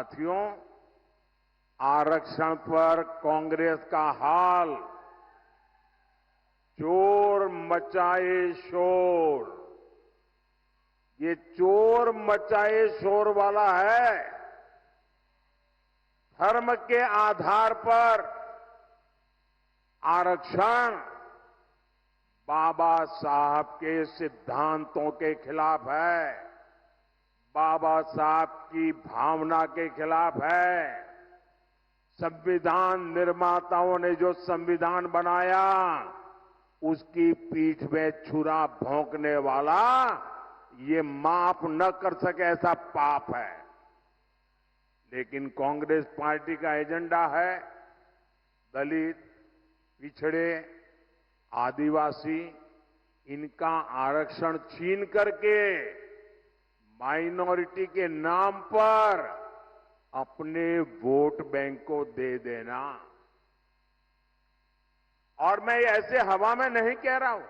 साथियों, आरक्षण पर कांग्रेस का हाल चोर मचाए शोर, ये चोर मचाए शोर वाला है। धर्म के आधार पर आरक्षण बाबा साहब के सिद्धांतों के खिलाफ है, बाबा साहब की भावना के खिलाफ है। संविधान निर्माताओं ने जो संविधान बनाया, उसकी पीठ में छुरा भोंकने वाला ये माफ न कर सके ऐसा पाप है। लेकिन कांग्रेस पार्टी का एजेंडा है दलित, पिछड़े, आदिवासी, इनका आरक्षण छीन करके माइनॉरिटी के नाम पर अपने वोट बैंक को दे देना। और मैं ऐसे हवा में नहीं कह रहा हूं,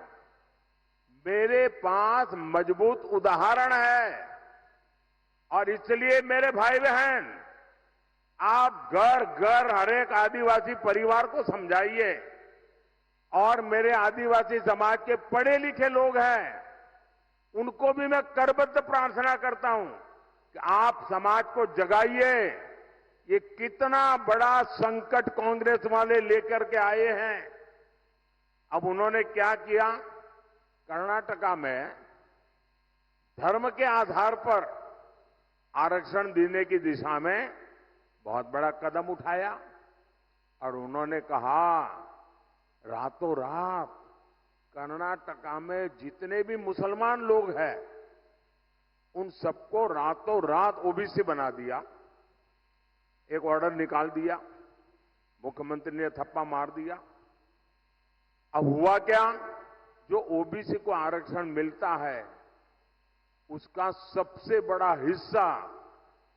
मेरे पास मजबूत उदाहरण है। और इसलिए मेरे भाई बहन, आप घर घर हर एक आदिवासी परिवार को समझाइए। और मेरे आदिवासी समाज के पढ़े लिखे लोग हैं, उनको भी मैं करबद्ध प्रार्थना करता हूं कि आप समाज को जगाइए। ये कितना बड़ा संकट कांग्रेस वाले लेकर के आए हैं। अब उन्होंने क्या किया, कर्नाटका में धर्म के आधार पर आरक्षण देने की दिशा में बहुत बड़ा कदम उठाया। और उन्होंने कहा, रातों रात कर्नाटका में जितने भी मुसलमान लोग हैं, उन सबको रातों रात ओबीसी बना दिया। एक ऑर्डर निकाल दिया, मुख्यमंत्री ने थप्पा मार दिया। अब हुआ क्या, जो ओबीसी को आरक्षण मिलता है, उसका सबसे बड़ा हिस्सा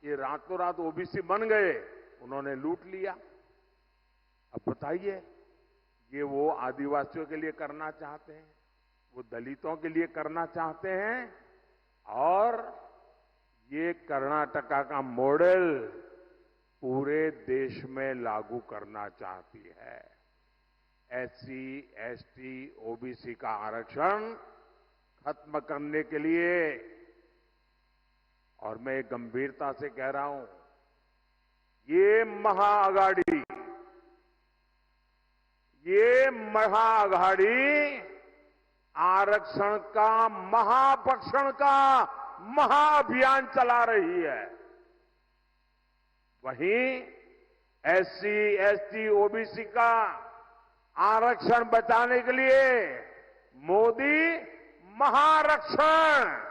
ये रातों रात ओबीसी बन गए, उन्होंने लूट लिया। अब बताइए, ये वो आदिवासियों के लिए करना चाहते हैं, वो दलितों के लिए करना चाहते हैं, और ये कर्नाटका का मॉडल पूरे देश में लागू करना चाहती है। एससी, एसटी, ओबीसी का आरक्षण खत्म करने के लिए। और मैं गंभीरता से कह रहा हूं, ये महाआघाड़ी आरक्षण का, महापक्षण का महाअभियान चला रही है। वहीं एससी, एसटी, ओबीसी का आरक्षण बचाने के लिए मोदी महारक्षण,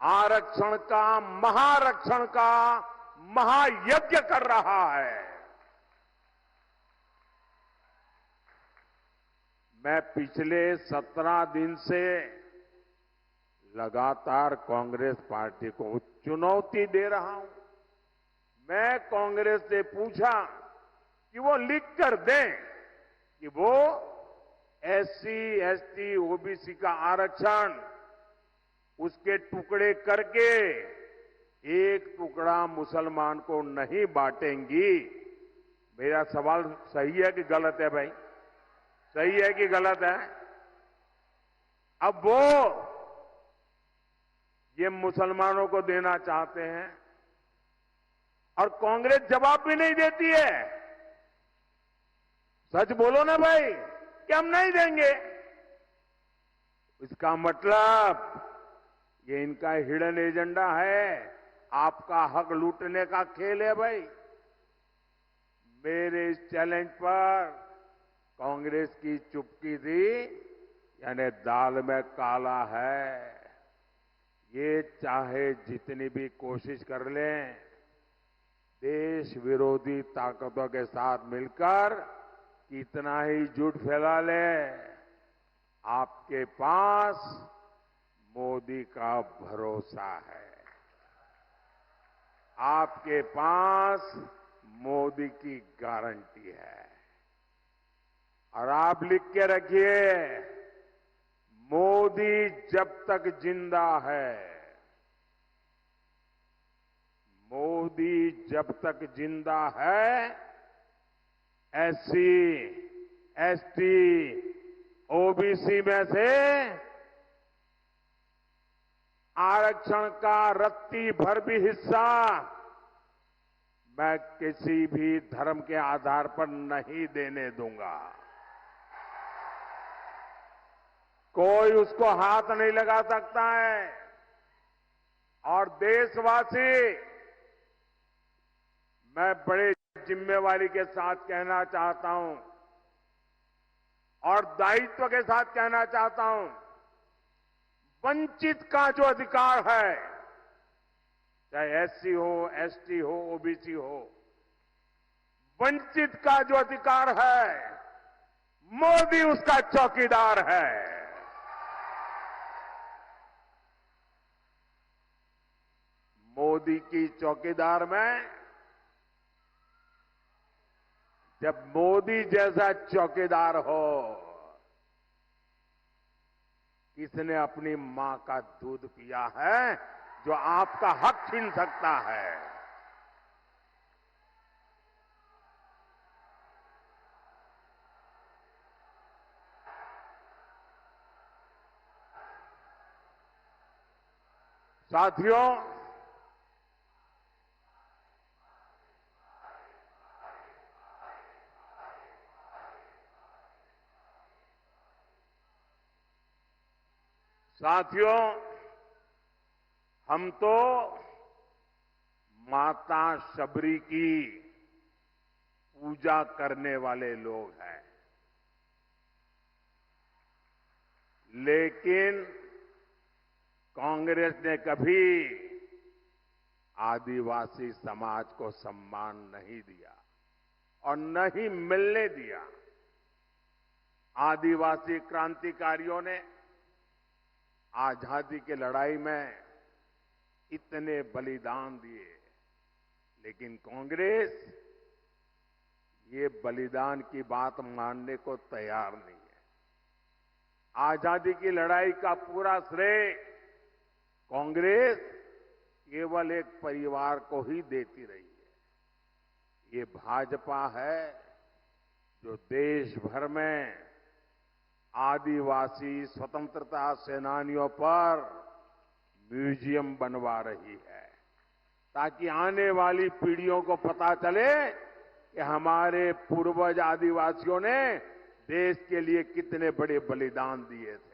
आरक्षण का, महारक्षण का महायज्ञ कर रहा है। मैं पिछले 17 दिन से लगातार कांग्रेस पार्टी को चुनौती दे रहा हूं। मैं कांग्रेस से पूछा कि वो लिख कर दें कि वो एससी, एसटी, ओबीसी का आरक्षण उसके टुकड़े करके एक टुकड़ा मुसलमान को नहीं बांटेंगी। मेरा सवाल सही है कि गलत है भाई? सही है कि गलत है? अब वो ये मुसलमानों को देना चाहते हैं और कांग्रेस जवाब भी नहीं देती है। सच बोलो ना भाई कि हम नहीं देंगे। इसका मतलब ये इनका हिडन एजेंडा है, आपका हक लूटने का खेल है भाई। मेरे इस चैलेंज पर कांग्रेस की चुप्पी थी, यानी दाल में काला है। ये चाहे जितनी भी कोशिश कर लें, देश विरोधी ताकतों के साथ मिलकर कितना ही झूठ फैला ले, आपके पास मोदी का भरोसा है, आपके पास मोदी की गारंटी है। और आप लिख के रखिए, मोदी जब तक जिंदा है, मोदी मोदी जब तक जिंदा है, एससी, एसटी, ओबीसी में से आरक्षण का रत्ती भर भी हिस्सा मैं किसी भी धर्म के आधार पर नहीं देने दूंगा। कोई उसको हाथ नहीं लगा सकता है। और देशवासी, मैं बड़े जिम्मेवारी के साथ कहना चाहता हूं और दायित्व के साथ कहना चाहता हूं, वंचित का जो अधिकार है, चाहे एससी हो, एसटी हो, ओबीसी हो, वंचित का जो अधिकार है, मोदी उसका चौकीदार है। मोदी की चौकीदार में जब मोदी जैसा चौकीदार हो, किसने अपनी मां का दूध पिया है जो आपका हक छीन सकता है? साथियों, हम तो माता शबरी की पूजा करने वाले लोग हैं, लेकिन कांग्रेस ने कभी आदिवासी समाज को सम्मान नहीं दिया और नहीं मिलने दिया। आदिवासी क्रांतिकारियों ने आजादी की लड़ाई में इतने बलिदान दिए, लेकिन कांग्रेस ये बलिदान की बात मानने को तैयार नहीं है। आजादी की लड़ाई का पूरा श्रेय कांग्रेस केवल एक परिवार को ही देती रही है। ये भाजपा है जो देश भर में आदिवासी स्वतंत्रता सेनानियों पर म्यूजियम बनवा रही है, ताकि आने वाली पीढ़ियों को पता चले कि हमारे पूर्वज आदिवासियों ने देश के लिए कितने बड़े बलिदान दिए थे।